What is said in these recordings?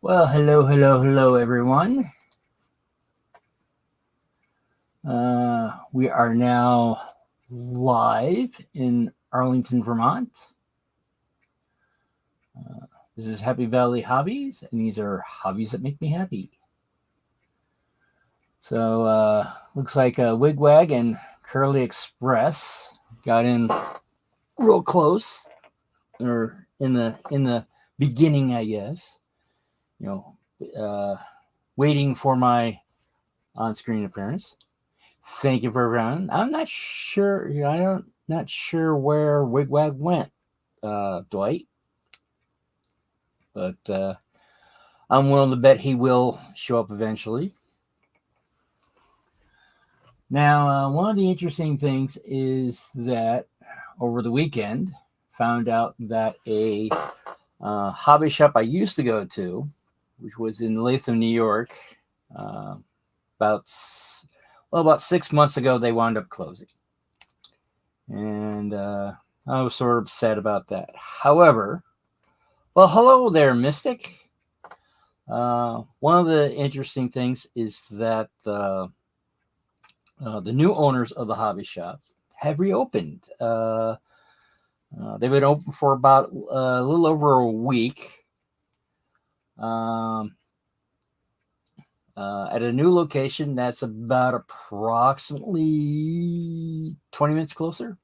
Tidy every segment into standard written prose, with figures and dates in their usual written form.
Well, hello, everyone. We are now live in Arlington, Vermont. This is Happy Valley Hobbies, and these are hobbies that make me happy. So, looks like Wigwag and Curly Express got in real close, or in the beginning, I guess. You waiting for my on-screen appearance. Thank you for everyone. I'm not sure. I don't not sure where Wigwag went, Dwight, but I'm willing to bet he will show up eventually. Now, one of the interesting things is that over the weekend, found out that a hobby shop I used to go to, which was in Latham, New York, uh, about 6 months ago, they wound up closing. And I was sort of upset about that. However, well, hello there, Mystic. One of the interesting things is that the new owners of the hobby shop have reopened. They've been open for about a little over a week. At a new location that's about approximately 20 minutes closer.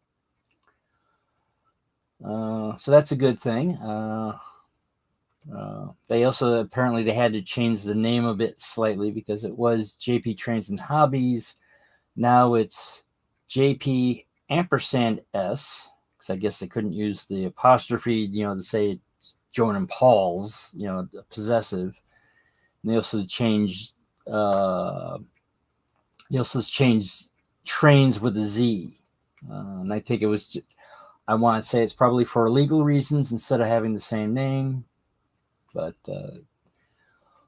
So that's a good thing. They also apparently they had to change the name of it slightly because it was JP Trains and Hobbies. Now it's JP ampersand S, because I guess they couldn't use the apostrophe, to say it's Joan and Paul's, possessive. And they also changed trains with a Z. And I think I want to say it's probably for legal reasons instead of having the same name. But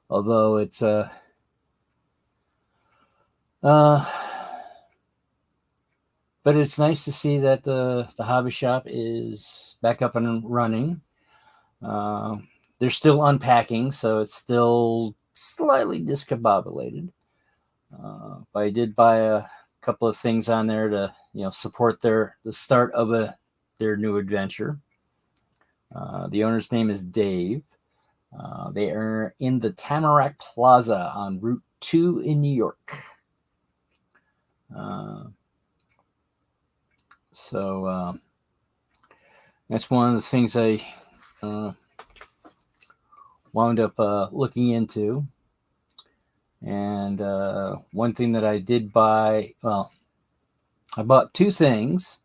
although it's but it's nice to see that the hobby shop is back up and running. They're still unpacking, so it's still slightly discombobulated. But I did buy a couple of things on there to support the start of their new adventure. The owner's name is Dave. They are in the Tamarack Plaza on Route 2 in New York. So that's one of the things I wound up looking into. And one thing that I did buy, well, I bought two things.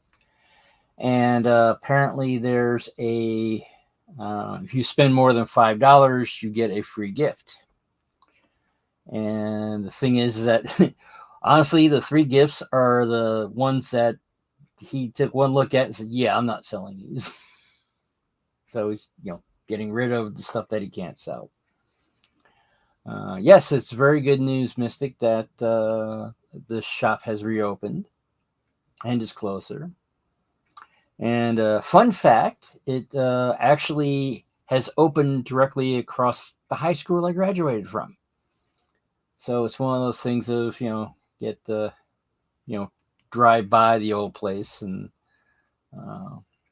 And apparently there's if you spend more than $5, you get a free gift. And the thing is that honestly, the three gifts are the ones that he took one look at and said, yeah, I'm not selling these. So he's, getting rid of the stuff that he can't sell. Yes, it's very good news, Mystic, that the shop has reopened and is closer. And fun fact, it actually has opened directly across the high school I graduated from. So it's one of those things of, get the, drive by the old place. And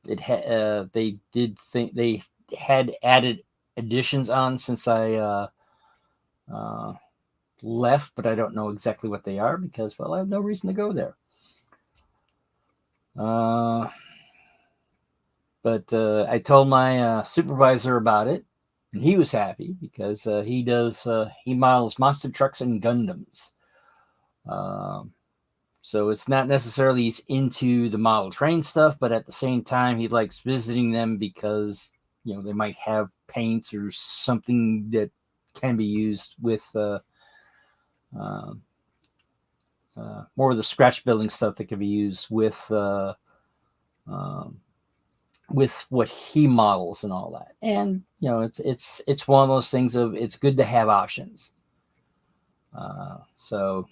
they did think they had added additions on since I left, but I don't know exactly what they are because, well, I have no reason to go there. But I told my supervisor about it, and he was happy because he models monster trucks and Gundams. So it's not necessarily he's into the model train stuff, but at the same time, he likes visiting them because, they might have paints or something that can be used with more of the scratch building stuff that can be used with what he models and all that. And it's one of those things of it's good to have options. So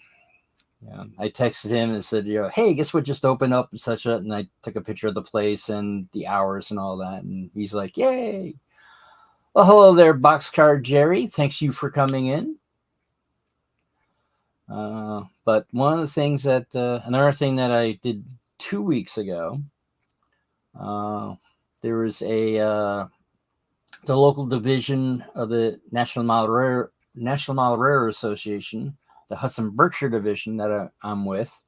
I texted him and said, hey, guess what just opened up and such a, and I took a picture of the place and the hours and all that, and he's like, yay. Well, hello there, Boxcar Jerry. Thanks you for coming in. But one of the things that, another thing that I did 2 weeks ago, uh, there was the local division of the National Model Railroad Association, the Hudson Berkshire division that I'm with.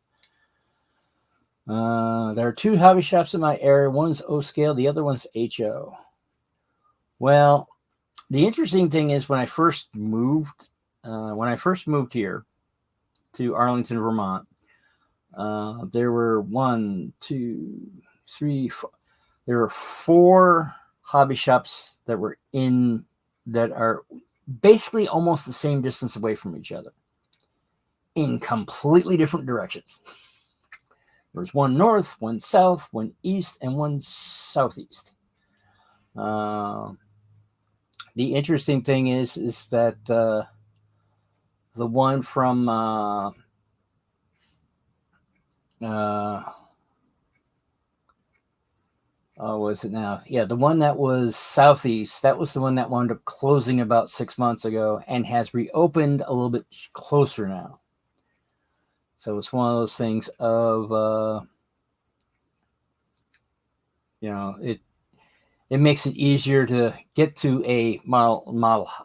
There are two hobby shops in my area. One's O scale, the other one's HO. Well, the interesting thing is when I first moved here to Arlington, Vermont, there were one, two, three, four, there were four hobby shops that are basically almost the same distance away from each other in completely different directions. There's one north, one south, one east, and one southeast. The interesting thing is that the one from was it now? Yeah, the one that was southeast, that was the one that wound up closing about 6 months ago and has reopened a little bit closer now. So it's one of those things of, it makes it easier to get to a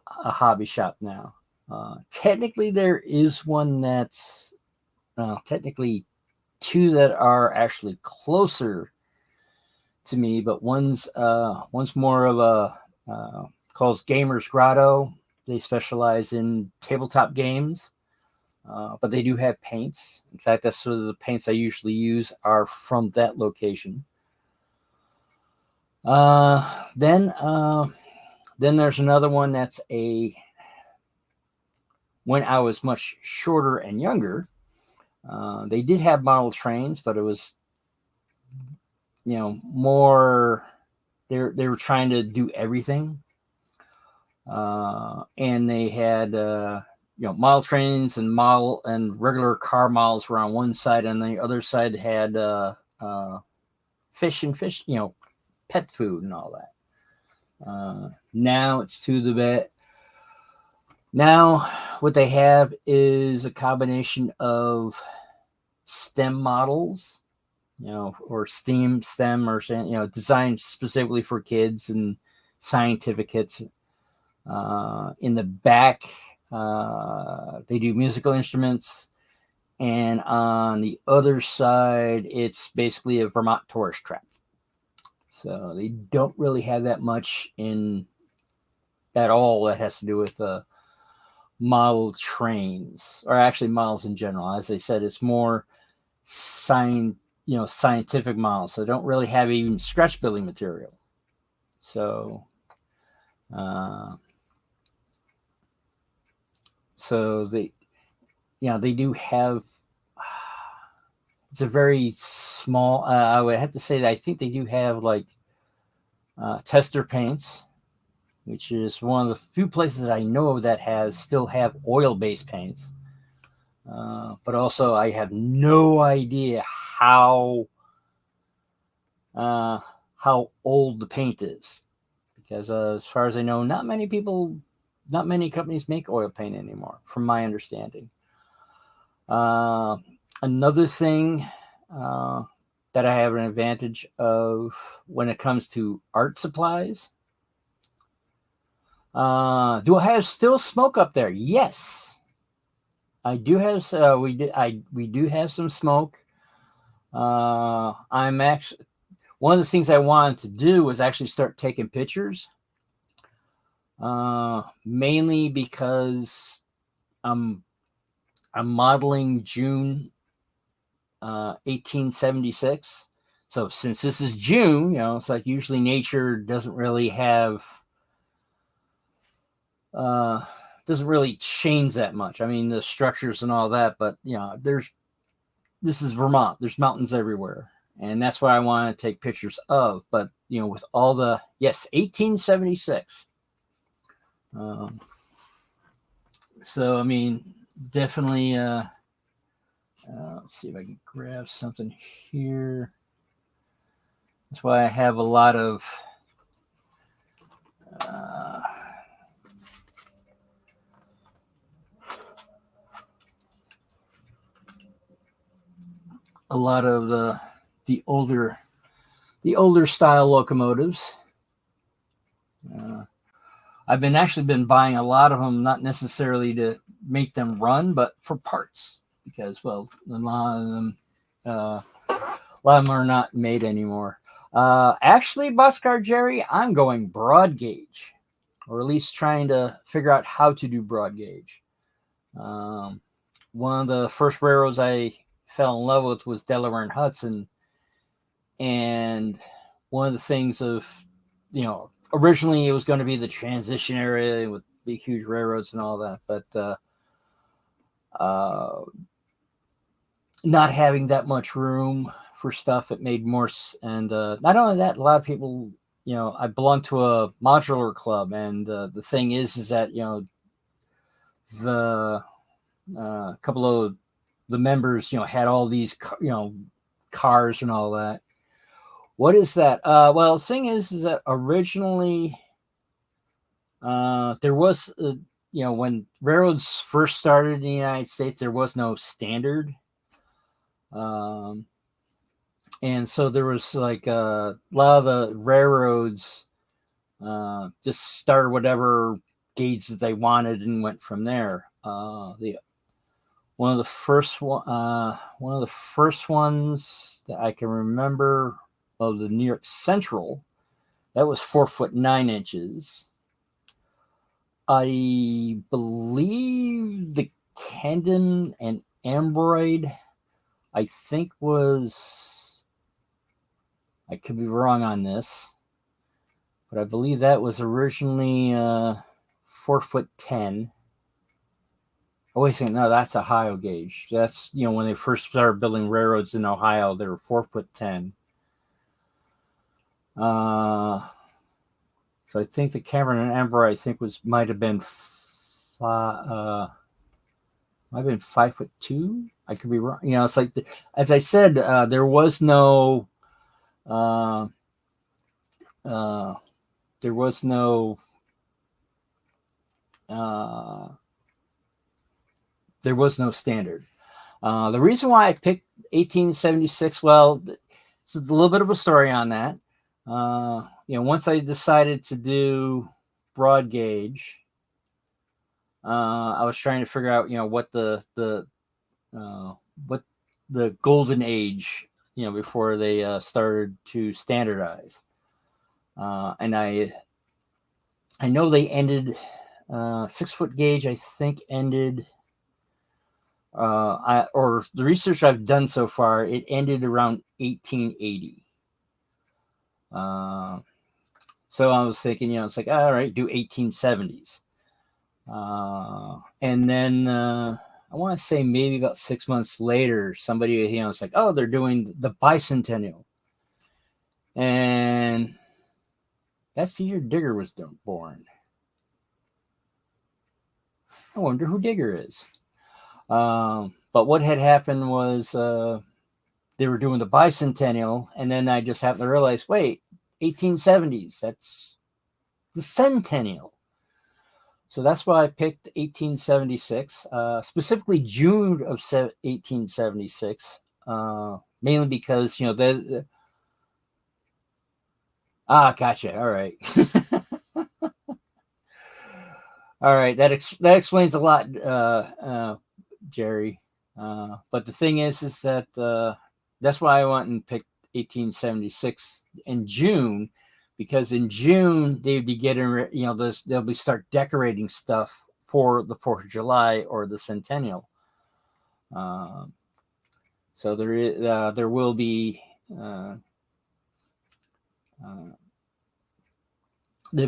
hobby shop now. Technically, there is one that's technically two that are actually closer to me, but one's more of a calls Gamers Grotto. They specialize in tabletop games, but they do have paints. In fact, that's sort of the paints I usually use are from that location. Then there's another one that's when I was much shorter and younger, they did have model trains, but it was, more, they were trying to do everything. And they had, model trains and regular car models were on one side, and the other side had fish, pet food and all that. Now it's to the vet. Now what they have is a combination of STEM models, or STEM, or designed specifically for kids and scientific kits. In the back, they do musical instruments, and on the other side, it's basically a Vermont tourist trap. So they don't really have that much in at all that has to do with model trains, or actually models in general. As I said, it's more scientific models. So they don't really have even scratch building material. So, they do have. It's a very small. I would have to say that I think they do have like tester paints, which is one of the few places that I know of that still have oil-based paints. But also, I have no idea how old the paint is, because as far as I know, not many companies make oil paint anymore, from my understanding. Another thing that I have an advantage of when it comes to art supplies. Do I have still smoke up there? Yes, I do have. We do have some smoke. I'm actually, one of the things I wanted to do was actually start taking pictures. Mainly because I'm modeling June 1876. So since this is June, it's like usually nature doesn't really change that much. I mean, the structures and all that, but this is Vermont. There's mountains everywhere, and that's what I want to take pictures of. But with all the 1876. So I mean, definitely. Let's see if I can grab something here. That's why I have a lot of lot of the older style locomotives. I've actually been buying a lot of them, not necessarily to make them run, but for parts, because well, a lot of them are not made anymore. Actually, Boxcar Jerry, I'm going broad gauge, or at least trying to figure out how to do broad gauge. One of the first railroads I fell in love with was Delaware and Hudson, and one of the things of, originally it was going to be the transition area with big huge railroads and all that, but not having that much room for stuff, it made more. And not only that, a lot of people, I belong to a modular club, and the thing is that the couple of the members had all these cars and all that. What is that? Well, the thing is that originally there was when railroads first started in the United States, there was no standard. And so there was like a lot of the railroads just started whatever gauge that they wanted and went from there. One of the first ones that I can remember of the New York Central, that was 4'9". I believe the Camden and Ambroid, I think was, I could be wrong on this, but I believe that was originally 4'10". Oh, wait a second, no, that's Ohio gauge. That's, when they first started building railroads in Ohio, they were 4'10". So I think the Cameron and Ambroid, I think might have been 5'2". I could be wrong. It's like, as I said, there was no standard. The reason why I picked 1876, well, it's a little bit of a story on that. Once I decided to do broad gauge, I was trying to figure out, what the golden age, before they started to standardize. And I know they ended 6-foot gauge. I think ended. Or the research I've done so far, it ended around 1880. So I was thinking, it's like, all right, do 1870s. And then I want to say maybe about 6 months later, somebody, it's like, oh, they're doing the bicentennial. And that's the year Digger was born. I wonder who Digger is. But what had happened was they were doing the bicentennial, and then I just happened to realize, wait, 1870s, that's the centennial. So that's why I picked 1876, specifically June of 1876, mainly because, gotcha. All right. All right. That explains a lot, Jerry. But the thing is that that's why I went and picked 1876 in June, because in June they'd be getting, they'll be start decorating stuff for the 4th of July or the centennial. So there will be there'll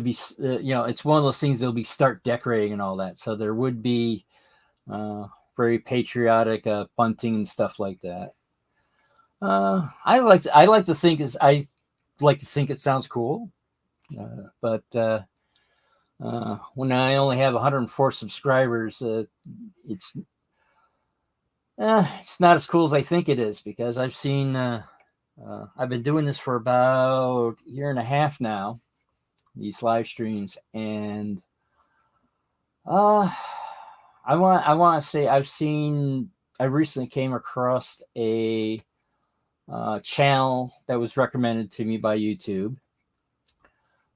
be it's one of those things they'll be start decorating and all that. So there would be very patriotic bunting and stuff like that. I like to think it sounds cool, but when I only have 104 subscribers, it's not as cool as I think it is, because I've seen I've been doing this for about a year and a half now, these live streams, and I want to say I recently came across a channel that was recommended to me by YouTube.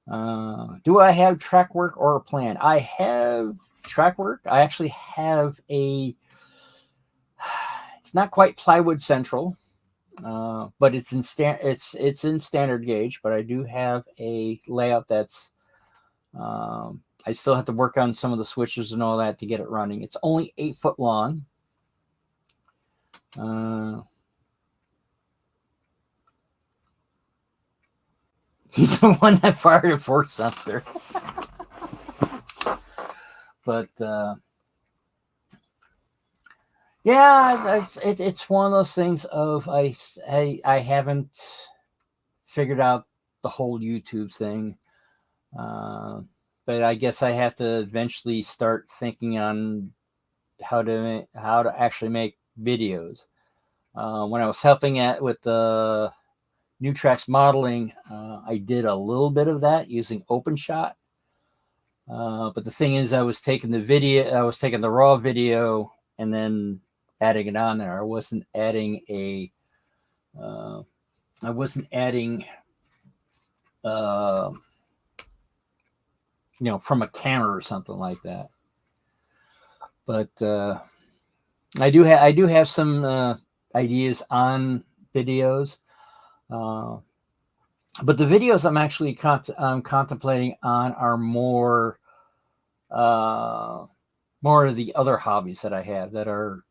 Do I have track work or a plan? I have track work. I actually have it's not quite plywood central, but it's in standard gauge. But I do have a layout that's I still have to work on some of the switches and all that to get it running. It's only 8 foot long. He's the one that fired at Fort Sumter. But yeah, it's one of those things of I haven't figured out the whole YouTube thing. But I guess I have to eventually start thinking on how to actually make videos. When I was helping with the New Tracks modeling, I did a little bit of that using OpenShot. But the thing is, I was taking the raw video and then adding it on there. I wasn't adding from a camera or something like that. But I do have some ideas on videos. But the videos I'm actually contemplating on are more of the other hobbies that I have that are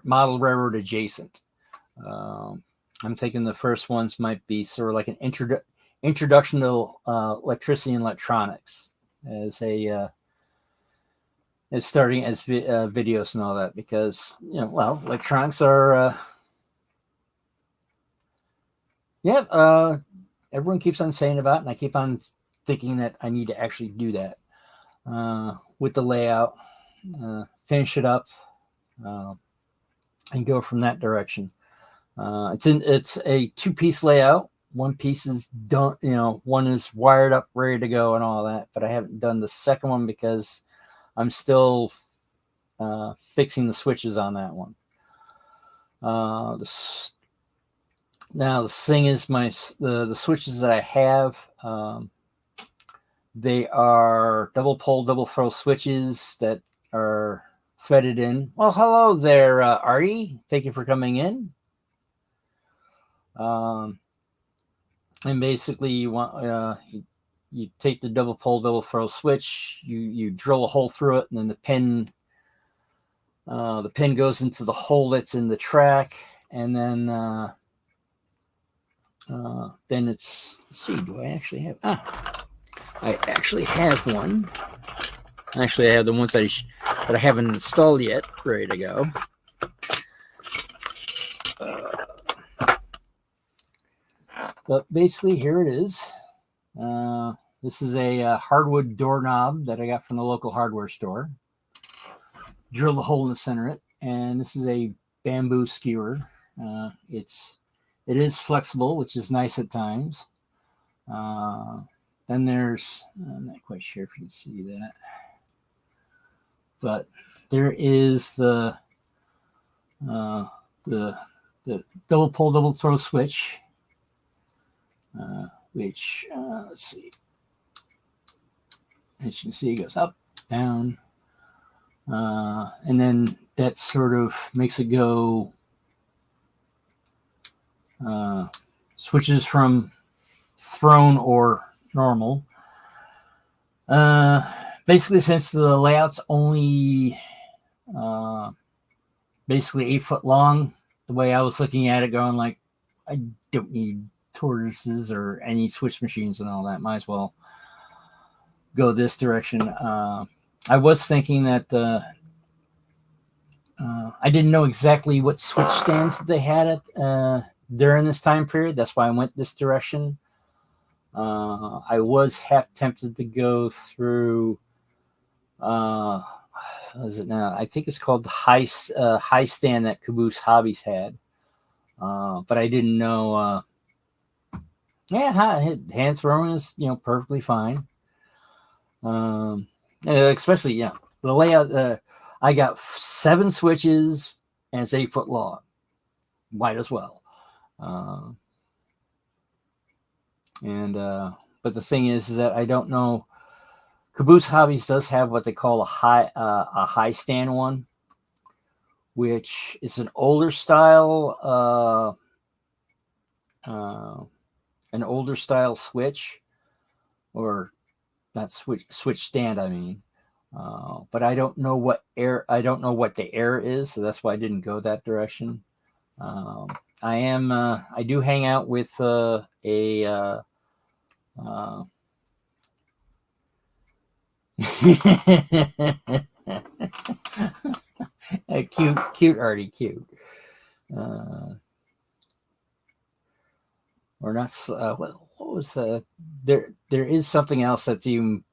model railroad adjacent. I'm thinking the first ones might be sort of like an introduction to electricity and electronics as starting as videos and all that, because electronics are everyone keeps on saying about it, and I keep on thinking that I need to actually do that with the layout, finish it up, and go from that direction. It's a 2-piece layout. One piece is done, one is wired up, ready to go, and all that. But I haven't done the second one because I'm still fixing the switches on that one. Now the thing is, the switches that I have, they are double pole, double throw switches that are threaded in. Well, hello there, Artie. Thank you for coming in. And basically, you want you take the double pole, double throw switch, you drill a hole through it, and then the pin goes into the hole that's in the track, and then it's, let's see, do I actually have? I actually have one. Actually, I have the ones that I haven't installed yet, ready to go. But basically, here it is. This is a hardwood doorknob that I got from the local hardware store. Drilled a hole in the center of it, and this is a bamboo skewer. It is flexible, which is nice at times. Then there's, I'm not quite sure if you can see that, but there is the double pole, double throw switch, which let's see, as you can see, it goes up, down, and then that sort of makes it go, switches from thrown or normal. Basically, since the layout's only basically 8 foot long, the way I was looking at it, going like, I don't need tortoises or any switch machines and all that. Might as well go this direction. I was thinking that I didn't know exactly what switch stands that they had during this time period. That's why I went this direction. I was half tempted to go through, what is it now? I think it's called the high stand that Caboose Hobbies had. But I didn't know, hand throwing is, perfectly fine. Especially, the layout, I got 7 switches and it's 8 foot long. might as well. But the thing is that I don't know. Caboose Hobbies does have what they call a high stand one, which is an older style switch, or not switch stand. I mean, but I don't know what the air is, so that's why I didn't go that direction. I do hang out with a cute Artie, cute. Or not. What was there? There is something else that's even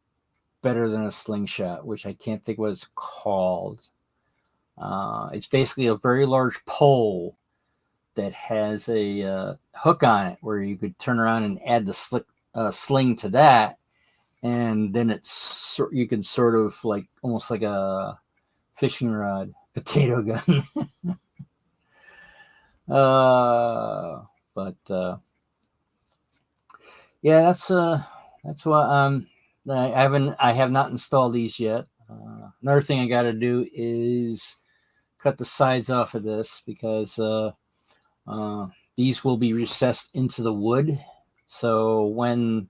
better than a slingshot, which I can't think what it's called. It's basically a very large pole that has a hook on it where you could turn around and add the sling to that, and then you can sort of like almost like a fishing rod potato gun. But yeah, that's what I have not installed these yet. Another thing I got to do is cut the sides off of this because these will be recessed into the wood. So when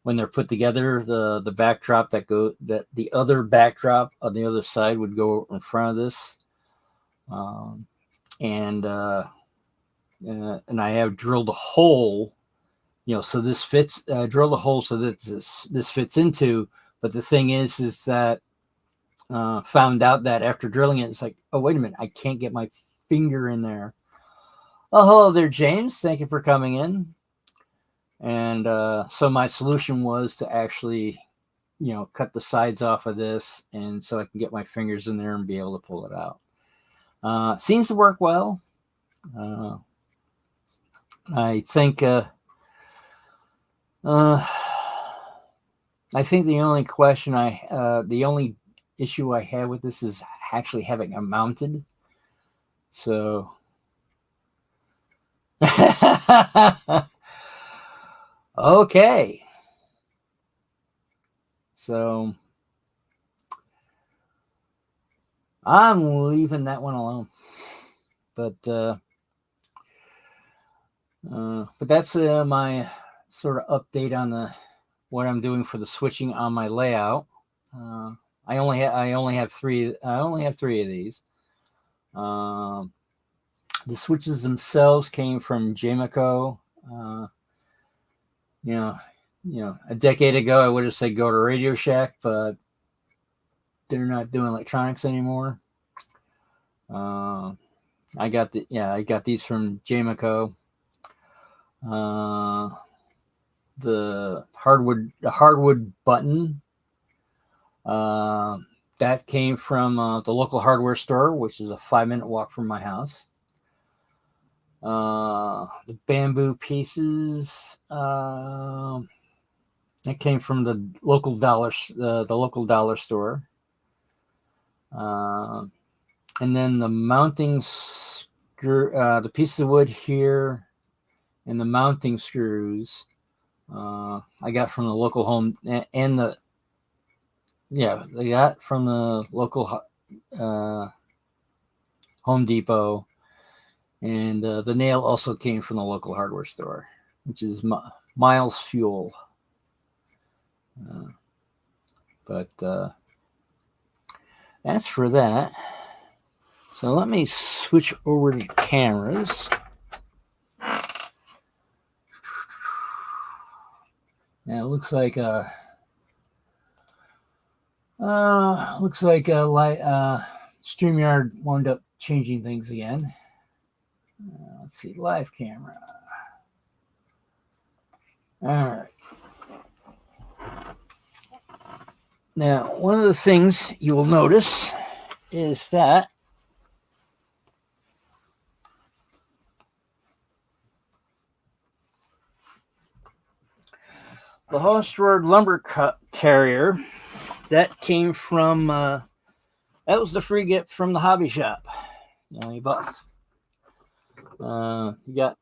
they're put together, the backdrop that the other backdrop on the other side would go in front of this, and I have drilled a hole, so this fits. Drilled a hole so that this fits into. But the thing is that found out that after drilling it, it's like, oh wait a minute, I can't get my finger in there. Oh, hello there, James. Thank you for coming in. And so my solution was to actually, cut the sides off of this, and so I can get my fingers in there and be able to pull it out. Seems to work well. I think the only the only issue I have with this is actually having it mounted. So. Okay. So I'm leaving that one alone. But that's my sort of update on what I'm doing for the switching on my layout. I only have three of these. The switches themselves came from Jamico. A decade ago I would have said go to Radio Shack, but they're not doing electronics anymore. I got these from Jamico. The hardwood button that came from the local hardware store, which is a 5-minute walk from my house. The bamboo pieces that came from the local dollar store. And then the mounting screw, the piece of wood here, and the mounting screws I got from the local home, and they got from the local Home Depot, and the nail also came from the local hardware store, which is Miles Fuel. But that's for that. So let me switch over to cameras. Now it looks like StreamYard wound up changing things again. Let's see, live camera. All right. Now, one of the things you will notice is that the Hollister lumber carrier that came from that was the free gift from the hobby shop. You bought You got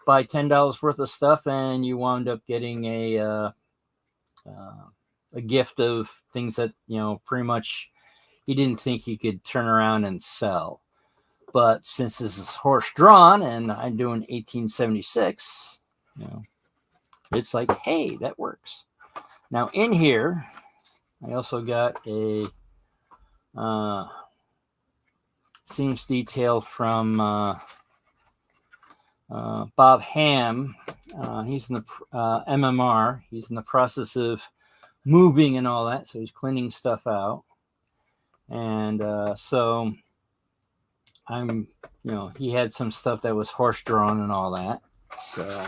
buy $10 worth of stuff, and you wound up getting a gift of things that pretty much he didn't think he could turn around and sell. But since this is horse drawn and I'm doing 1876, it's like, hey, that works. Now in here, I also got a seams detail from Bob Ham. He's in the MMR. He's in the process of moving and all that, so he's cleaning stuff out. And so I'm, he had some stuff that was horse drawn and all that. So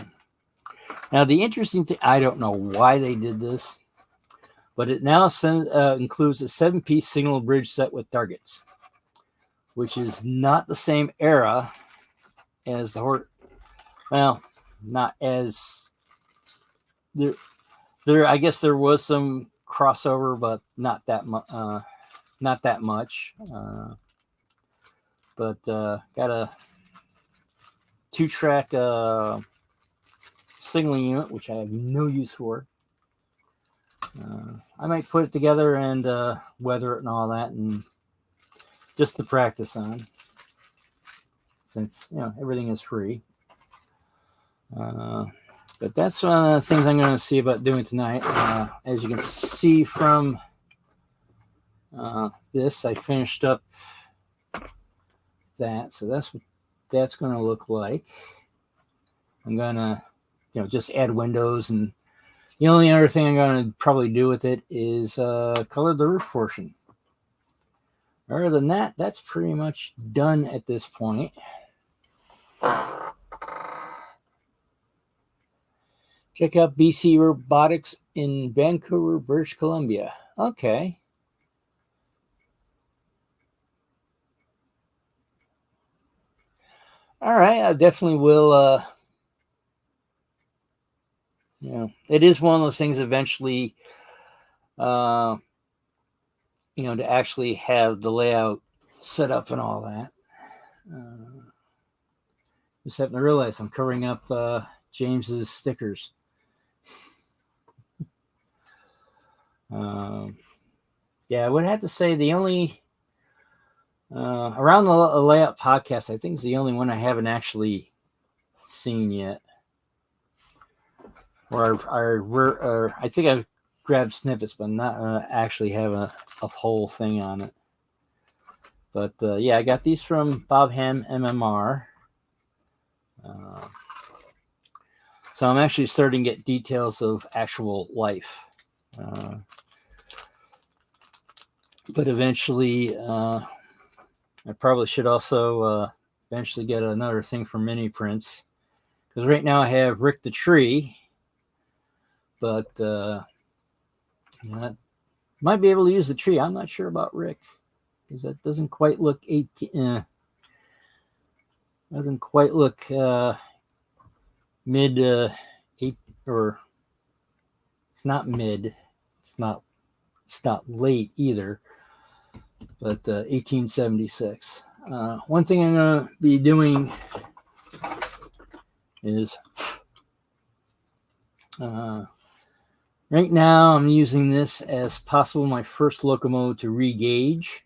now the interesting thing, I don't know why they did this, but it now includes a 7-piece signal bridge set with targets, which is not the same era as the horse. Well, not as there. I guess there was some crossover, but not that much. Not that much. But got a 2-track signaling unit, which I have no use for. I might put it together and weather it and all that, and just to practice on, since everything is free. But that's one of the things I'm going to see about doing tonight. As you can see from this, I finished up that, so that's what that's going to look like. I'm going to just add windows, and the only other thing I'm going to probably do with it is color the roof portion. Other than that, that's pretty much done at this point. Check out BC Robotics in Vancouver, British Columbia. Okay. All right, I definitely will. It is one of those things eventually, to actually have the layout set up and all that. Just happen to realize I'm covering up James's stickers. Yeah, I would have to say the only around the layout podcast, I think is the only one I haven't actually seen yet. Or I think I've grabbed snippets, but not actually have a whole thing on it. But yeah, I got these from Bob Ham MMR. So I'm actually starting to get details of actual life. But eventually, I probably should also eventually get another thing for mini prints. Because right now I have Rick the Tree. But I might be able to use the tree. I'm not sure about Rick. Because that doesn't quite look 18. Doesn't quite look mid 8, or it's not mid. It's not late either. But 1876. One thing I'm going to be doing is right now I'm using this as possible my first locomotive to re-gauge.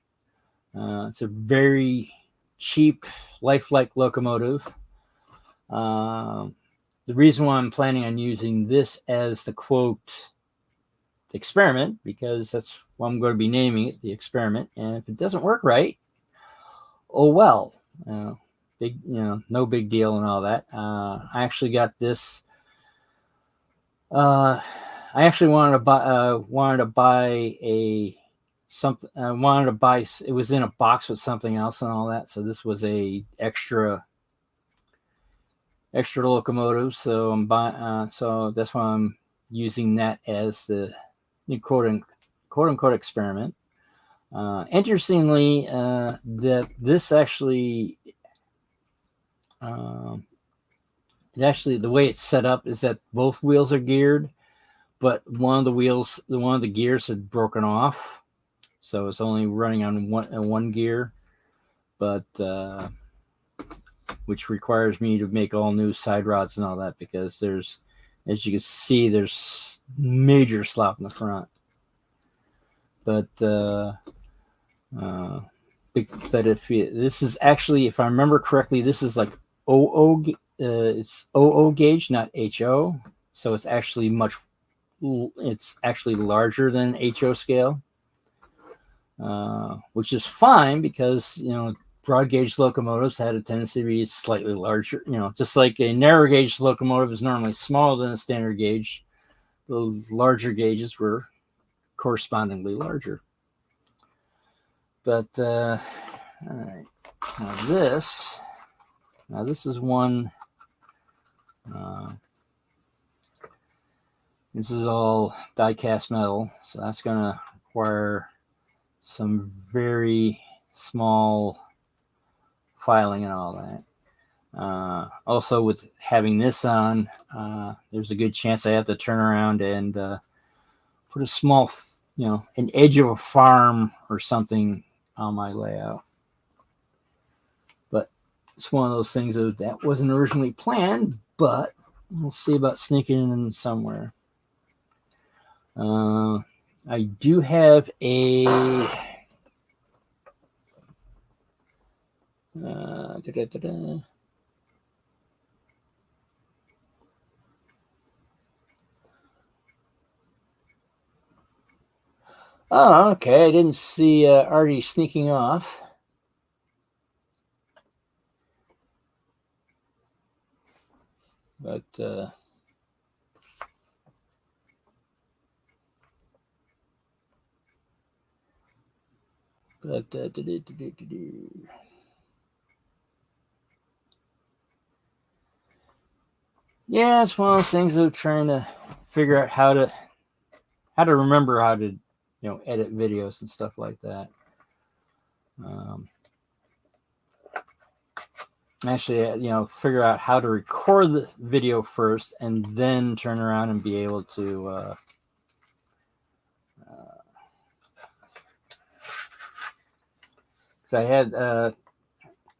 It's a very cheap, lifelike locomotive. The reason why I'm planning on using this as the quote experiment, because that's what I'm going to be naming it, the experiment. And if it doesn't work right, oh well, big, no big deal and all that. I actually got this. I actually wanted to buy something. I wanted to buy. It was in a box with something else and all that. So this was a extra locomotive. So I'm buying. So that's why I'm using that as the quote unquote experiment. Interestingly, that this actually, the way it's set up is that both wheels are geared, but one of the gears had broken off, so it's only running on one gear. But which requires me to make all new side rods and all that, because there's, as you can see, there's major slop in the front. But if this is actually, if I remember correctly, this is like it's OO gauge, not HO. So it's actually larger than HO scale, which is fine because, broad gauge locomotives had a tendency to be slightly larger. Just like a narrow gauge locomotive is normally smaller than a standard gauge, the larger gauges were correspondingly larger. But all right, now this is one. This is all die cast metal, so that's going to require some very small filing and all that. Also, with having this on, there's a good chance I have to turn around and put a small, an edge of a farm or something on my layout. But it's one of those things that wasn't originally planned, but we'll see about sneaking in somewhere. I do have a Oh, okay. I didn't see Artie sneaking off. But yeah, it's one of those things of trying to figure out how to remember how to, edit videos and stuff like that. Actually, figure out how to record the video first and then turn around and be able to so I had,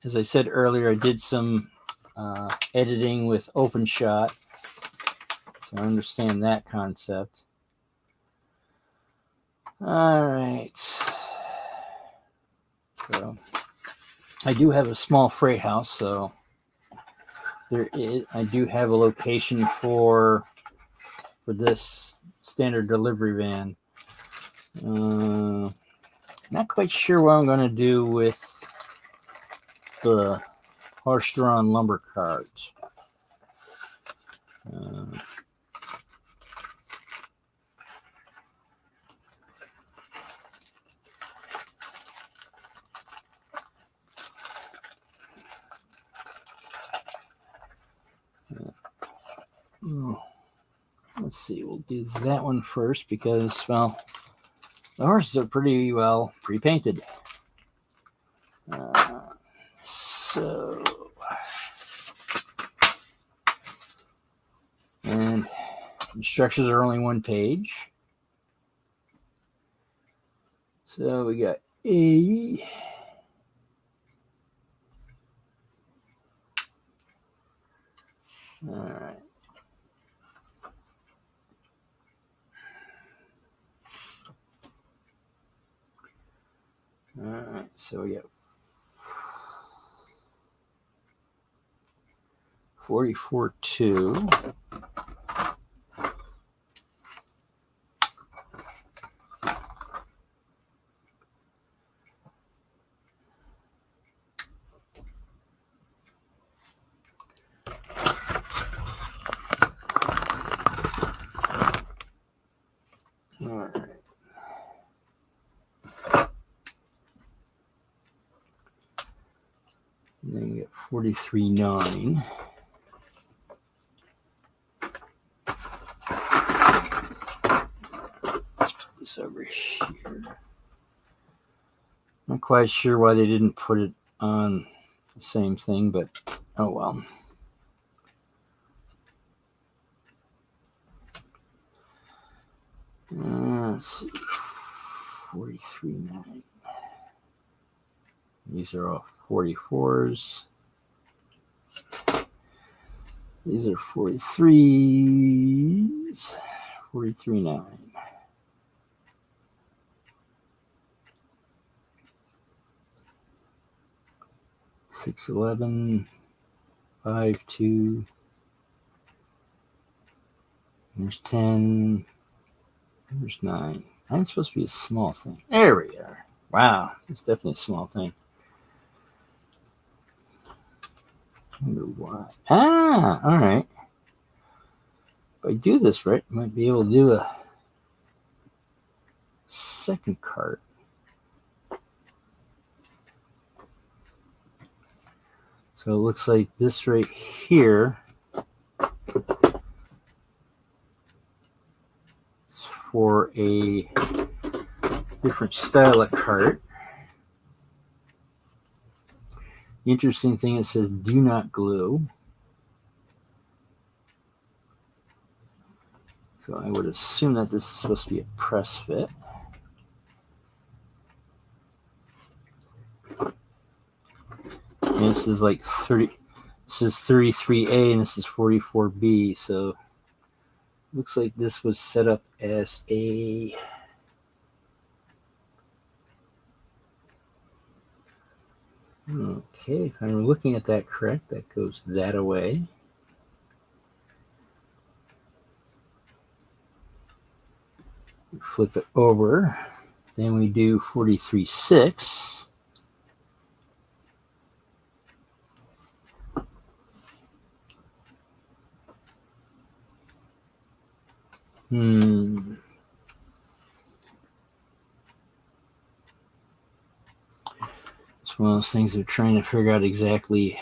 as I said earlier, I did some editing with OpenShot, so I understand that concept. All right. So I do have a small freight house, so I do have a location for this standard delivery van. Not quite sure what I'm going to do with the horse-drawn lumber cart. Let's see, we'll do that one first because, well, the horses are pretty well pre-painted. And instructions are only one page. So we got A. All right. All right, so we got 44.2. All right. And then we get 43.9. Let's put this over here. Not quite sure why they didn't put it on the same thing, but oh well. Let's see. 43.9. These are all 44s. These are 43s. 43.9. 611. 5.2. There's 10. There's 9. 9's supposed to be a small thing. There we are. Wow, it's definitely a small thing. I wonder why. Ah, all right. If I do this right, I might be able to do a second cart. So it looks like this right here is for a different style of cart. The interesting thing, it says do not glue. So I would assume that this is supposed to be a press fit. And this is like 30. This is 33A and this is 44B. So looks like this was set up as a okay. If I'm looking at that correct, that goes that away. Flip it over. Then we do 43.6. It's one of those things they're trying to figure out exactly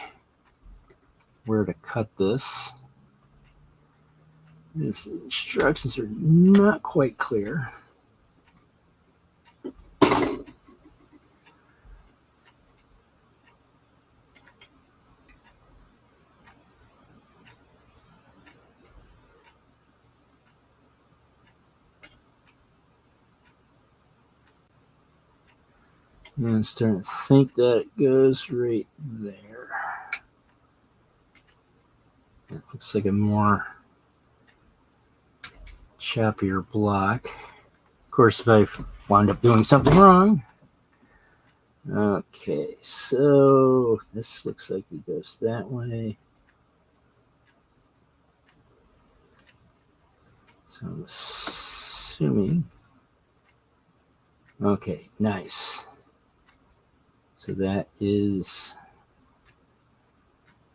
where to cut this. These instructions are not quite clear. I'm starting to think that it goes right there. It looks like a more choppier block. Of course, if I wind up doing something wrong. Okay, so this looks like it goes that way. So I'm assuming. Okay, nice. So that is,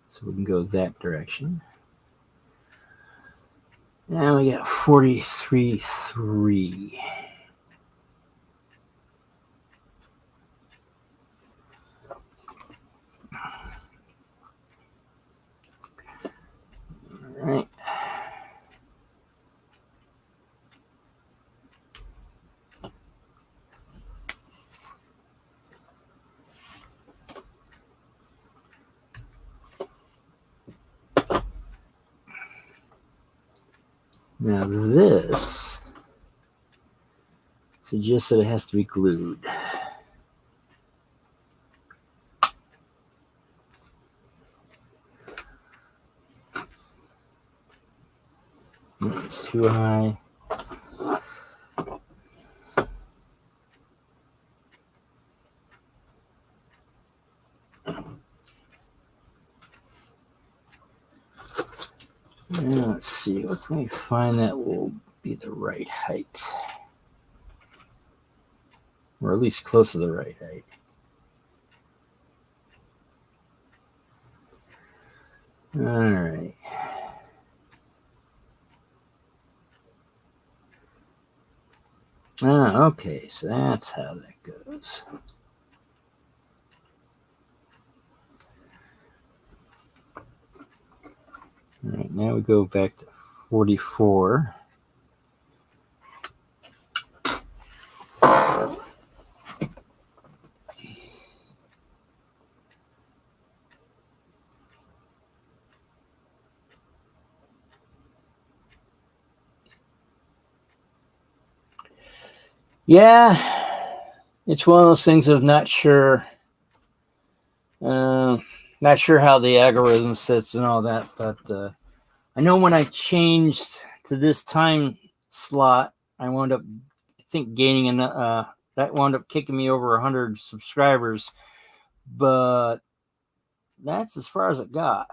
so we can go that direction. Now we got 43.3. All right. Now this suggests that it has to be glued. It's too high. Now let's see, what can we find that will be the right height? Or at least close to the right height. All right. Okay, so that's how that goes. All right, now we go back to 44. Yeah, it's one of those things of not sure. Not sure how the algorithm sits and all that, but I know when I changed to this time slot, I wound up, I think, gaining that wound up kicking me over 100 subscribers, but that's as far as it got.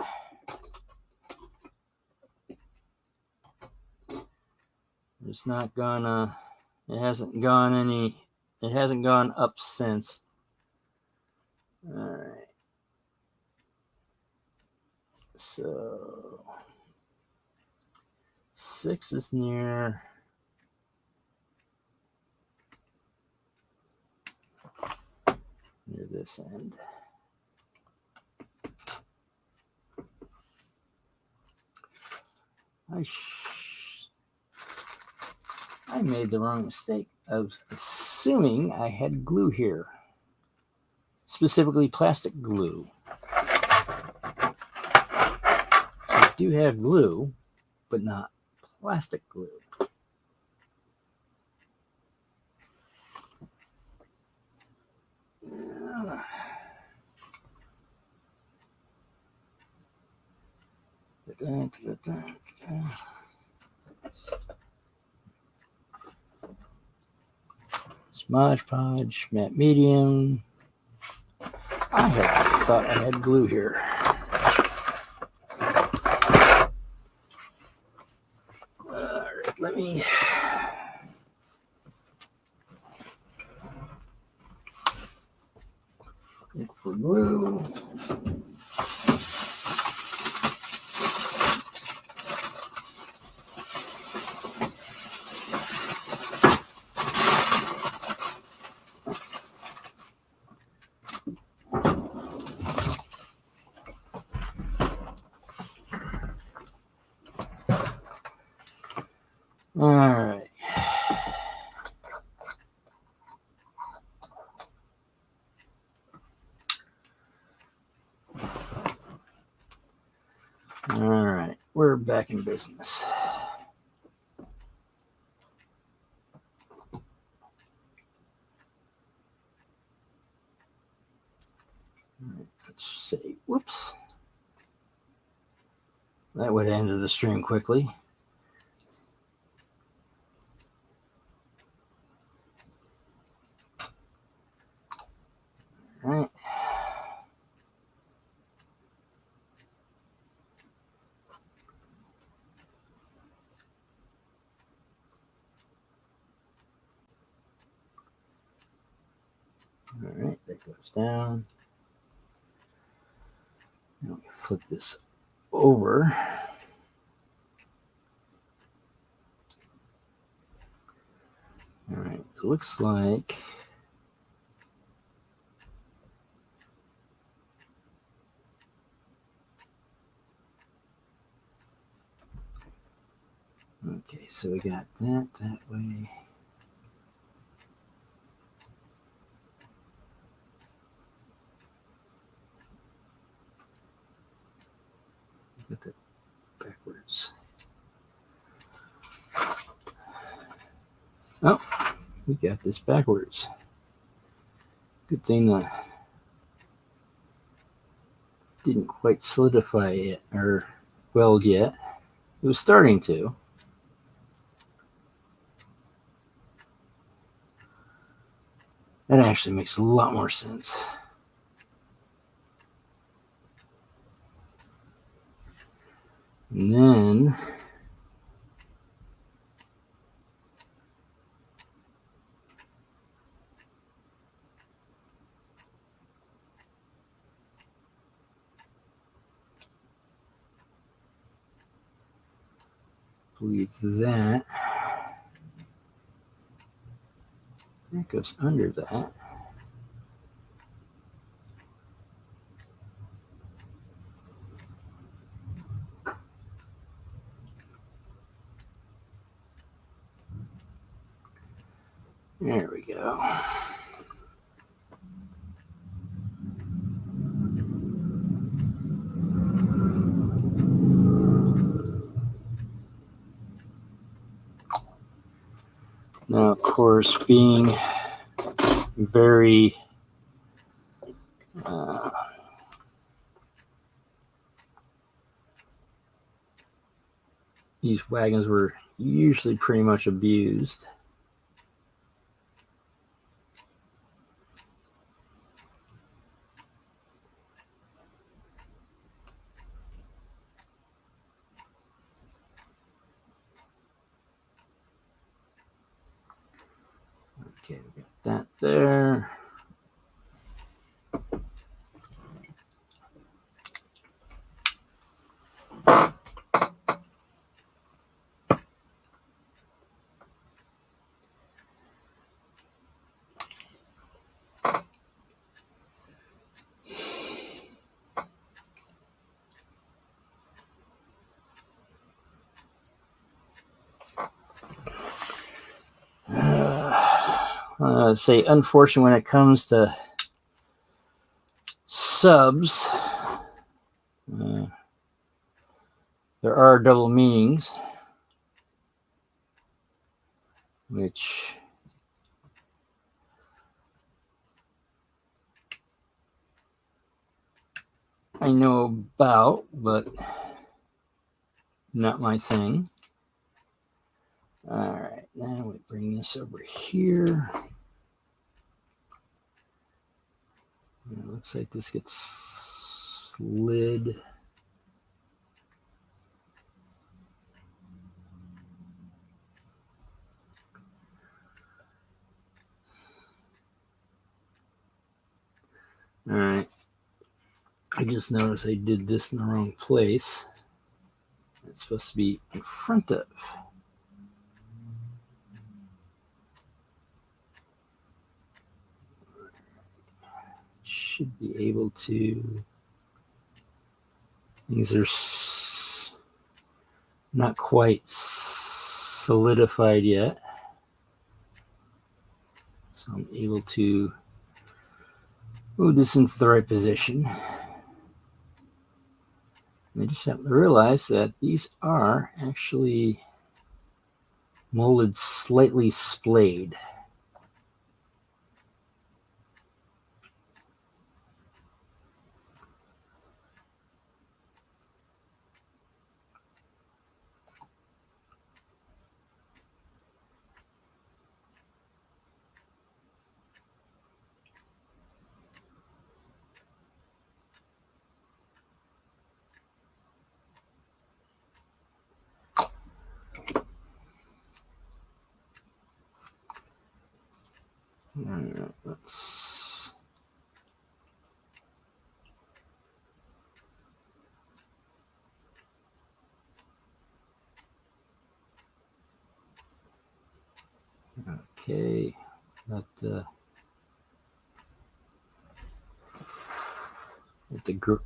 It's not gonna. It hasn't gone any. It hasn't gone up since. All right. So 6 is near this end. I made the wrong mistake of assuming I had glue here, specifically plastic glue. So I do have glue, but not plastic glue. Smudge Podge, matte medium. I had thought I had glue here. Alright, let me look for glue. All right. All right. We're back in business. All right, let's see. Whoops. That would end the stream quickly. All right. All right, that goes down. Now we flip this over. All right, it looks like okay, so we got that way. Get that backwards. Oh, we got this backwards. Good thing that didn't quite solidify it or weld yet. It was starting to. That actually makes a lot more sense. And then I believe that goes under that. There we go. Now, of course, being very these wagons were usually pretty much abused. Okay, we got that there. Say, unfortunately, when it comes to subs, there are double meanings, which I know about, but not my thing. All right, now we bring this over here. It looks like this gets slid. All right. I just noticed I did this in the wrong place. It's supposed to be in front of. Should be able to. These are not quite solidified yet. So I'm able to move this into the right position. And I just have to realize that these are actually molded slightly splayed. All right, let's. Okay, let the group,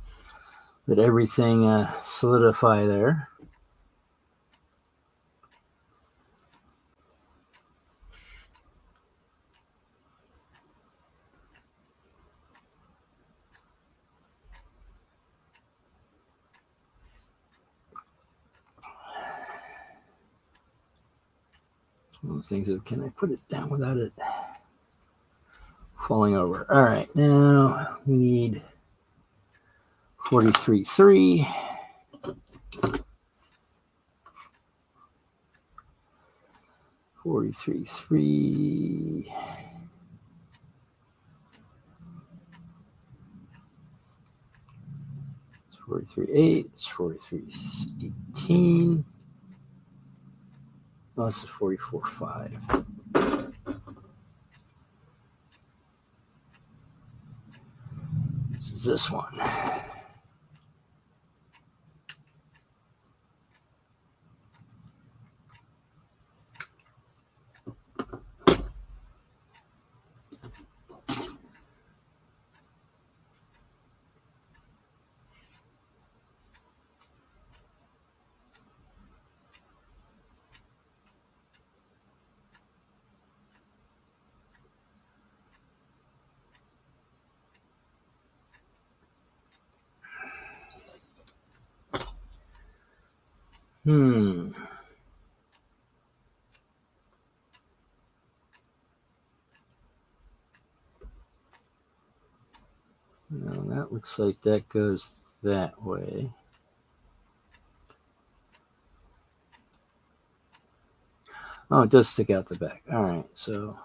let everything solidify there. One of those things of, can I put it down without it falling over? All right, now we need 43.3. 43.3. It's 43.8. It's 43.18. Oh, this is 44.5. This is this one. No, that looks like that goes that way. Oh, it does stick out the back. All right, so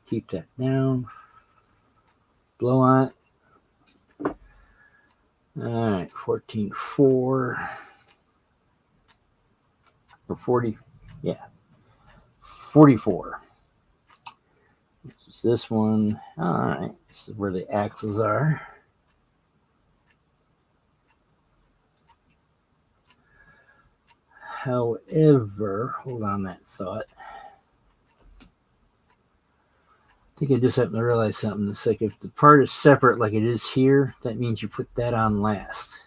keep that down. Blow on it. All right, 14.4 or 40. Yeah, 44. This is this one. All right, this is where the axles are. However, hold on that thought. I think I just happened to realize something. It's like if the part is separate like it is here, that means you put that on last.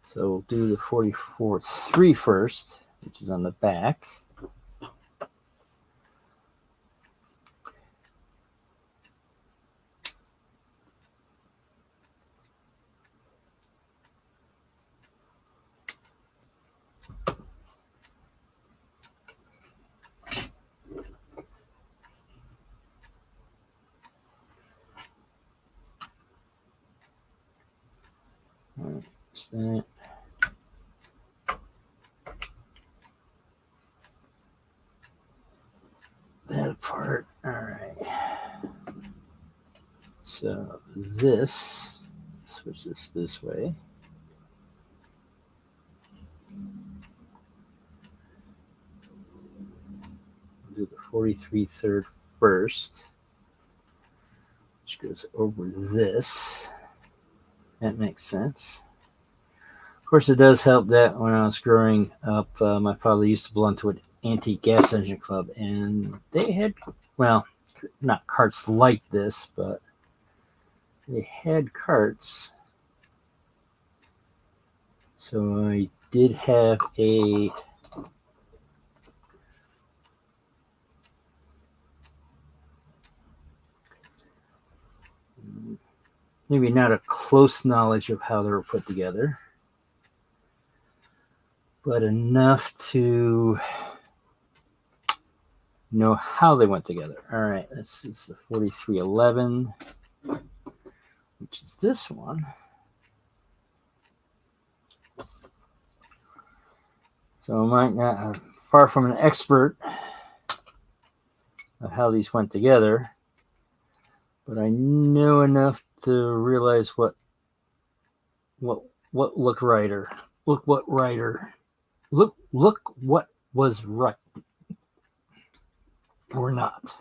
So we'll do the 44.3 first, which is on the back. All right, that. That apart. All right. So this, switch this way. Do the 43.3 first, which goes over this. That makes sense. Of course, it does help that when I was growing up, my father used to belong to an antique gas engine club, and they had, well, not carts like this, but they had carts. So I did have a maybe not a close knowledge of how they were put together, but enough to know how they went together. All right, this is the 4311, which is this one. So I might not, far from an expert of how these went together, but I know enough to realize what looked righter. Look what righter. Look what was right or not.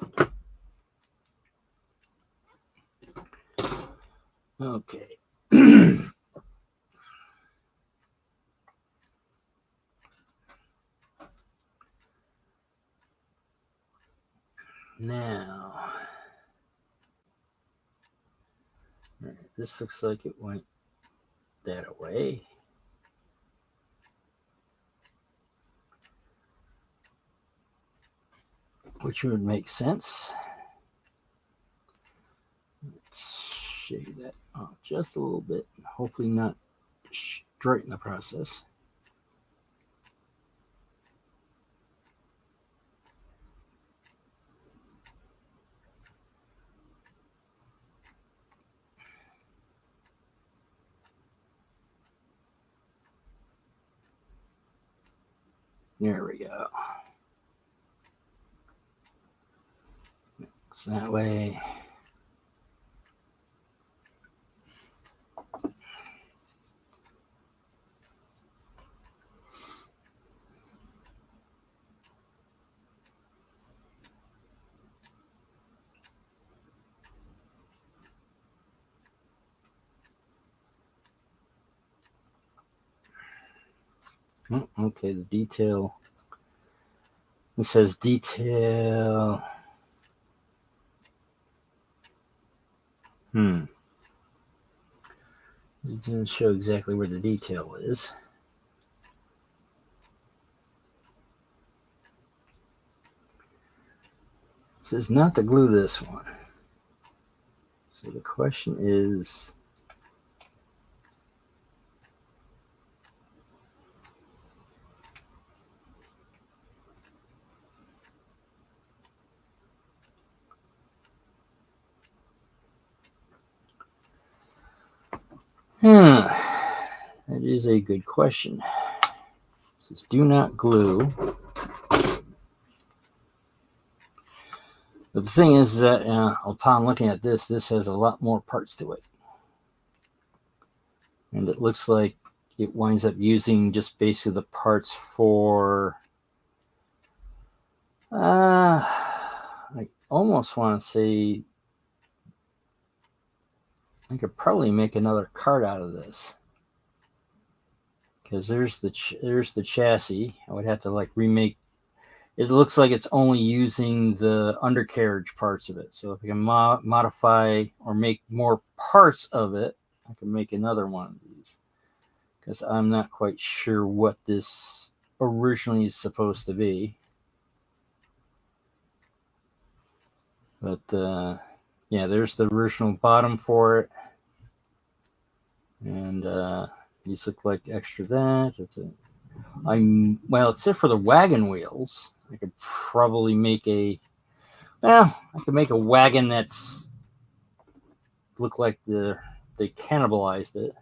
Okay. Now, right, this looks like it went that away. Which would make sense. Let's shade that off just a little bit. Hopefully not straight in the process. There we go. So that way. Okay, the detail. It says detail. It didn't show exactly where the detail is. It says not to glue this one. So the question is, that is a good question. It says do not glue. But the thing is that upon looking at this has a lot more parts to it. And it looks like it winds up using just basically the parts for I almost want to say I could probably make another cart out of this, because there's the chassis. I would have to like remake. It looks like it's only using the undercarriage parts of it. So if I can modify or make more parts of it, I can make another one of these, because I'm not quite sure what this originally is supposed to be. But yeah, there's the original bottom for it. And these look like extra that. Well, except for the wagon wheels, I could probably make I could make a wagon that's look like they cannibalized it.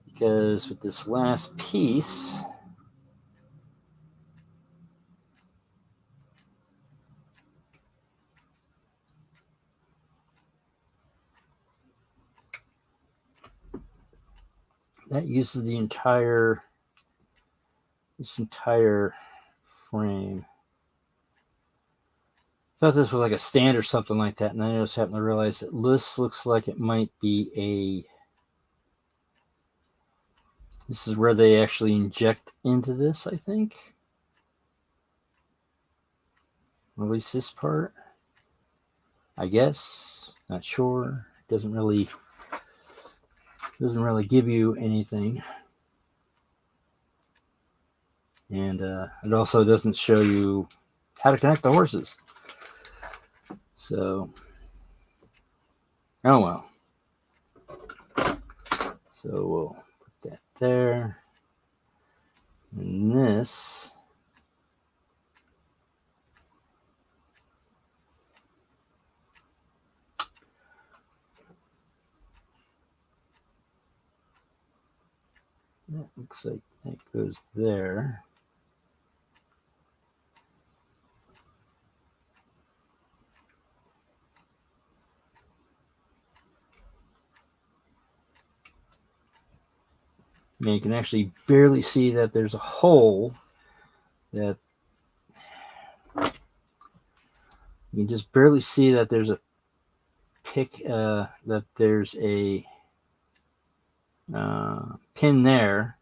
Because with this last piece, that uses this entire frame. I thought this was like a stand or something like that, and I just happened to realize that this looks like it might be this is where they actually inject into this, I think. At least this part, I guess. Not sure. Doesn't really give you anything. And it also doesn't show you how to connect the horses. So, oh well. So we'll put that there. And this, that looks like that goes there. And you can actually barely see that there's a hole that you can just barely see that there's a pin there.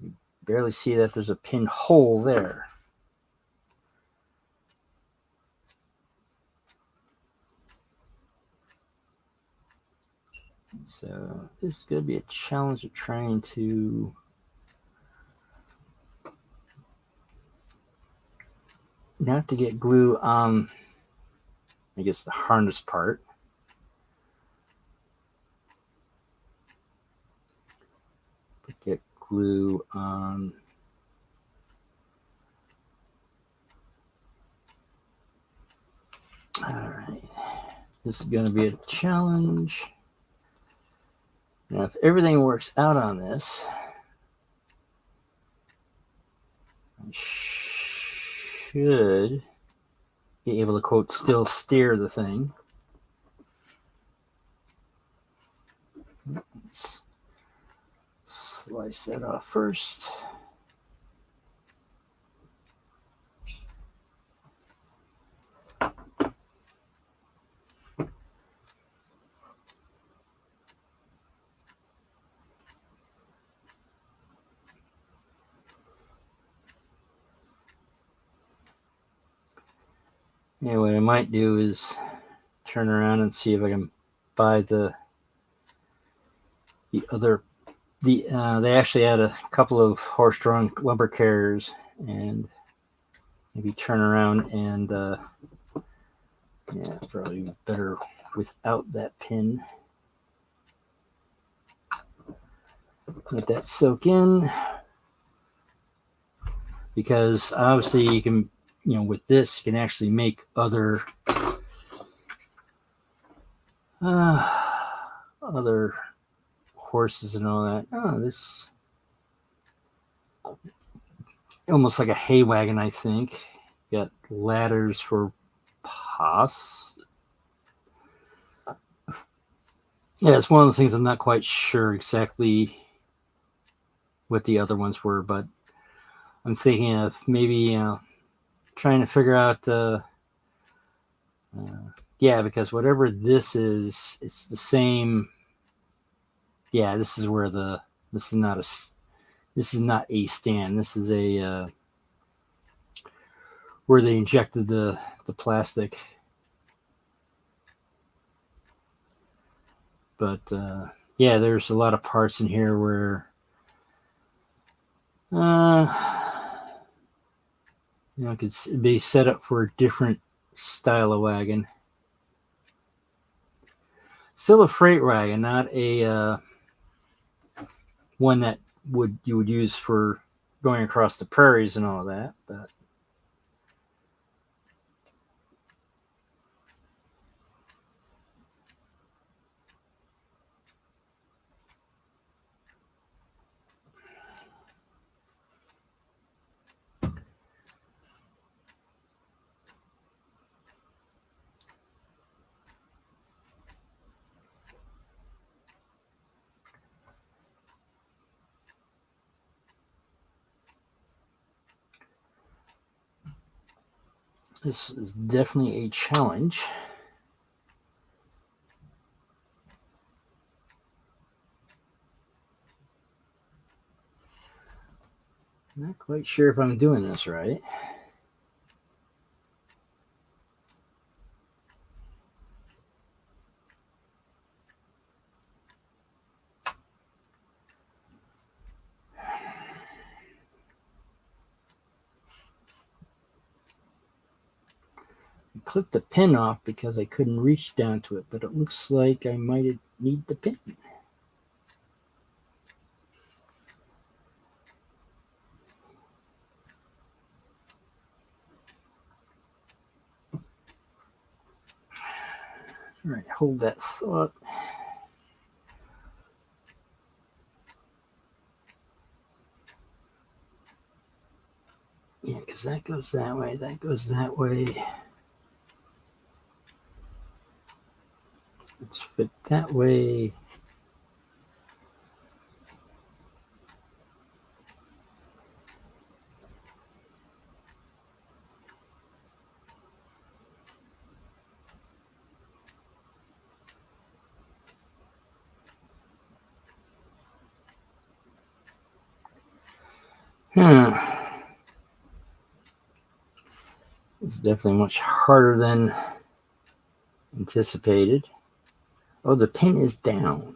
You barely see that there's a pin hole there. So this is going to be a challenge of trying to not to get glue on, I guess, the harness part. But get glue on all right. This is going to be a challenge. Now, if everything works out on this, I should be able to, quote, still steer the thing. Let's slice that off first. Yeah, what I might do is turn around and see if I can buy the they actually had a couple of horse-drawn lumber carriers, and maybe turn around and yeah, probably better without that pin. Let that soak in, because obviously you can, with this you can actually make other other horses and all that. Oh, this almost like a hay wagon, I think. Got ladders for yeah, it's one of those things I'm not quite sure exactly what the other ones were, but I'm thinking of maybe trying to figure out yeah, because whatever this is, it's the same. Yeah, this is where this is not a stand. This is a where they injected the plastic. But yeah, there's a lot of parts in here where it could be set up for a different style of wagon. Still a freight wagon, not a one that you would use for going across the prairies and all that. But this is definitely a challenge. Not quite sure if I'm doing this right. I clipped the pin off because I couldn't reach down to it, but it looks like I might need the pin. All right, hold that thought. Yeah, because that goes that way, that goes that way. Let's fit that way. It's definitely much harder than anticipated. Oh, the pin is down.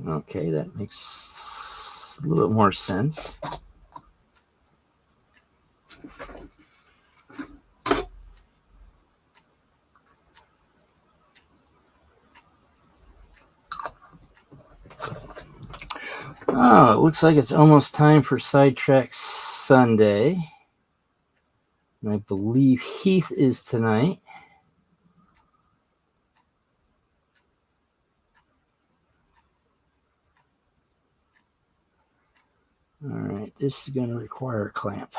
Okay, that makes a little bit more sense. Oh, it looks like it's almost time for Sidetrack Sunday. And I believe Heath is tonight. All right, this is going to require a clamp.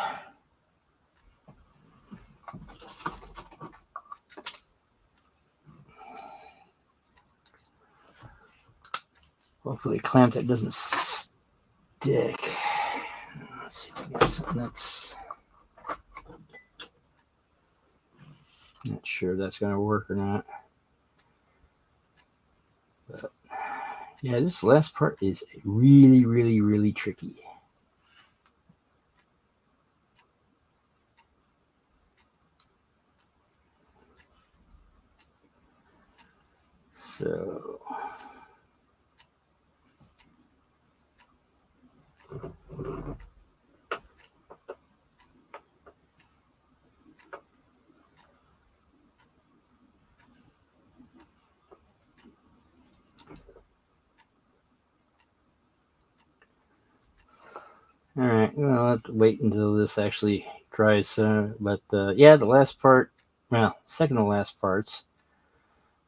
Hopefully a clamp that doesn't stick. Let's see if we got something that's... Not sure if that's going to work or not. But yeah, this last part is really, really, really tricky. So, all right, I'll have to wait until this actually dries. But yeah, the last part, well, second to last parts.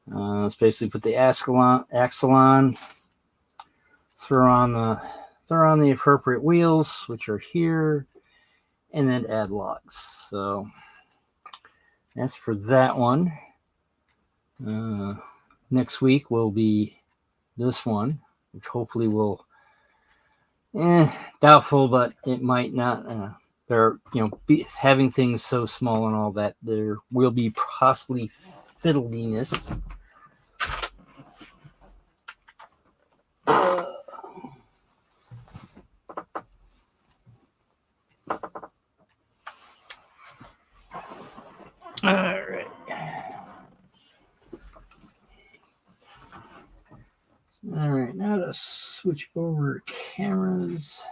Let's basically put the axolon, throw on the appropriate wheels, which are here, and then add logs. So that's for that one. Next week will be this one, which hopefully will, doubtful, but it might not. There, having things so small and all that, there will be possibly fiddliness. All right. All right, now to switch over cameras.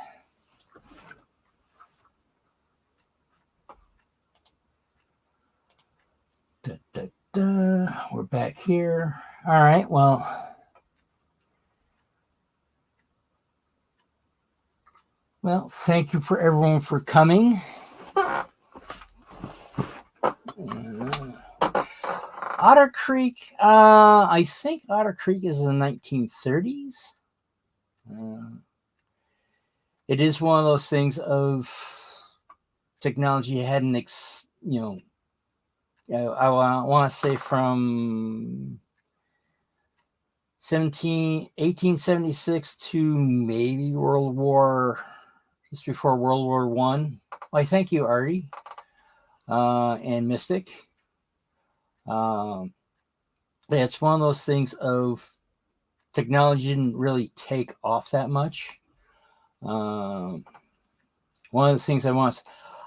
We're back here. All right, well, thank you for everyone for coming. Otter Creek, I think Otter Creek is in the 1930s. It is one of those things of technology hadn't, I want to say from 1876 to maybe just before World War One. Why, thank you, Artie, and Mystic. It's one of those things of technology didn't really take off that much. One of the things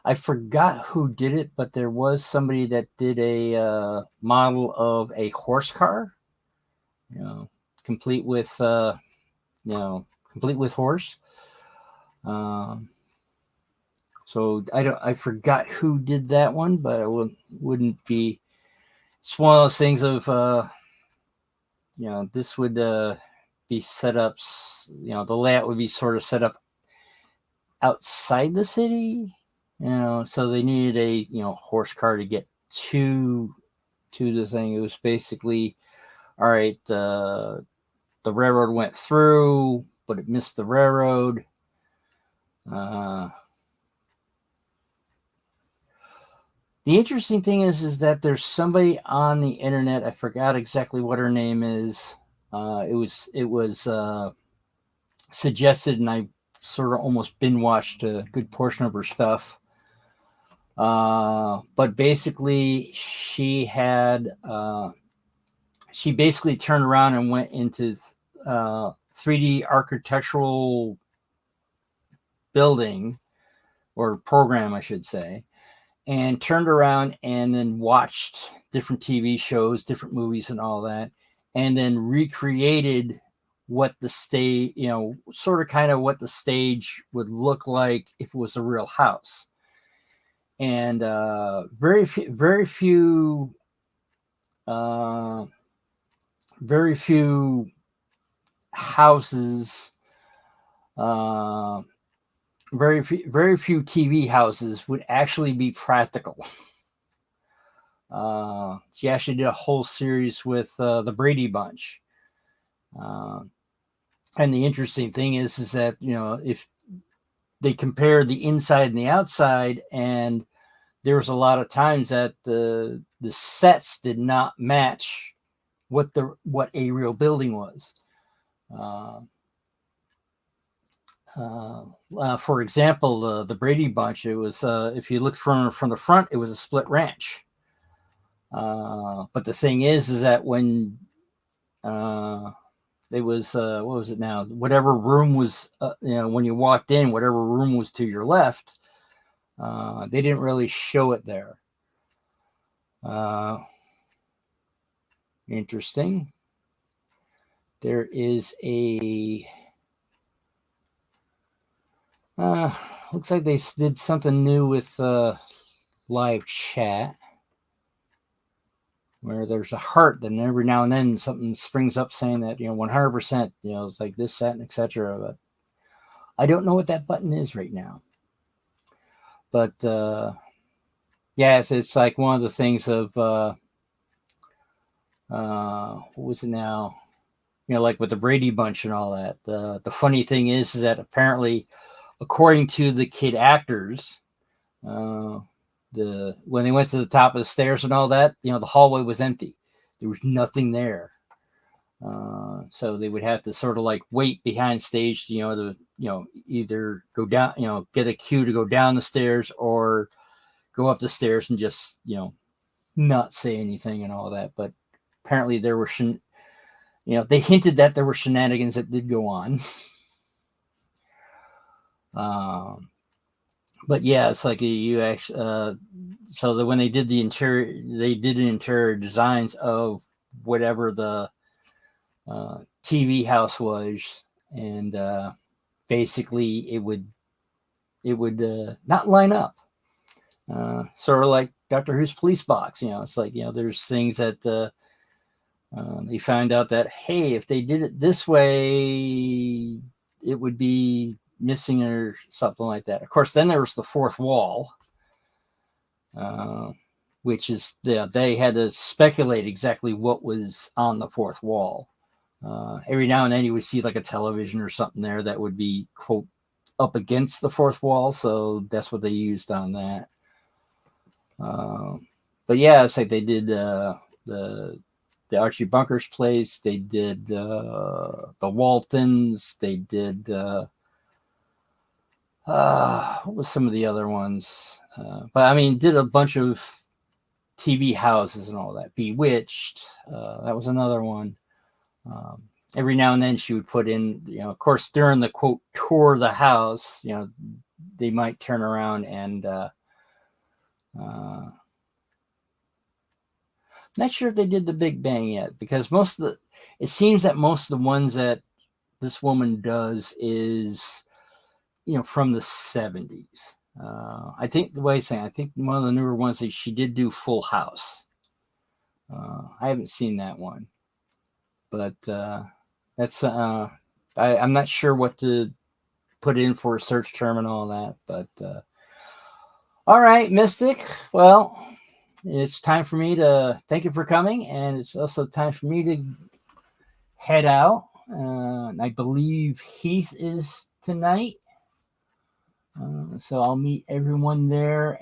I forgot who did it, but there was somebody that did a model of a horse car, complete with horse. So I forgot who did that one, but it wouldn't be. It's one of those things of this would be set up. The layout would be sort of set up outside the city. So they needed a horse car to get to the thing. It was basically, all right, the railroad went through, but it missed the railroad. The interesting thing is that there's somebody on the internet. I forgot exactly what her name is. It was suggested, and I sort of almost binge watched a good portion of her stuff. But basically, she basically turned around and went into 3D architectural building or program, I should say, and turned around and then watched different TV shows, different movies and all that, and then recreated what the stage, sort of kind of what the stage would look like if it was a real house. And very few houses, very few TV houses would actually be practical. She actually did a whole series with the Brady Bunch. And the interesting thing is that, if they compare the inside and the outside, and there was a lot of times that the sets did not match what a real building was. For example, the Brady Bunch, it was, if you look from the front, it was a split ranch. But the thing is that when it was, what was it now? Whatever room was, when you walked in, whatever room was to your left, they didn't really show it there. Interesting. there is a looks like they did something new with live chat, where there's a heart, then every now and then something springs up saying that 100%, it's like this, that, and etc. But I don't know what that button is right now. But yeah, it's like one of the things of what was it now? Like with the Brady Bunch and all that. The funny thing is that apparently, according to the kid actors, when they went to the top of the stairs and all that, the hallway was empty. There was nothing there. So they would have to sort of like wait behind stage, to either go down, get a cue to go down the stairs or go up the stairs and just not say anything and all that. But apparently there were they hinted that there were shenanigans that did go on. But yeah, it's like you actually so that when they did the interior designs of whatever the TV house was, and basically it would not line up, sort of like Doctor Who's police box. It's like there's things that they found out that, hey, if they did it this way, it would be missing or something like that. Of course, then there was the fourth wall, which is they had to speculate exactly what was on the fourth wall. Every now and then you would see like a television or something there that would be, quote, up against the fourth wall, so that's what they used on that. But yeah, it's like they did the Archie Bunker's place, they did the Waltons, they did what was some of the other ones? But I mean, did a bunch of TV houses and all that. Bewitched, that was another one. Every now and then she would put in, of course, during the, quote, tour of the house, they might turn around and not sure if they did the Big Bang yet, because it seems that most of the ones that this woman does is from the 70s. I think I think one of the newer ones that she did do Full House. I haven't seen that one, but that's I'm not sure what to put in for a search term and all that. But all right, Mystic. Well, it's time for me to thank you for coming, and it's also time for me to head out. I believe Heath is tonight. So I'll meet everyone there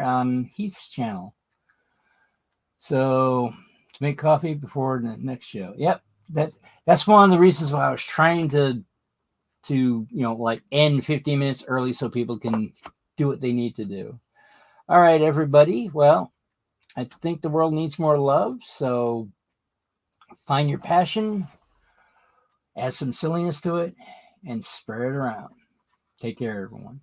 on Heath's channel. So to make coffee before the next show. Yep. That's one of the reasons why I was trying to like end 15 minutes early so people can do what they need to do. All right, everybody. Well, I think the world needs more love. So find your passion, add some silliness to it, and spread it around. Take care, everyone.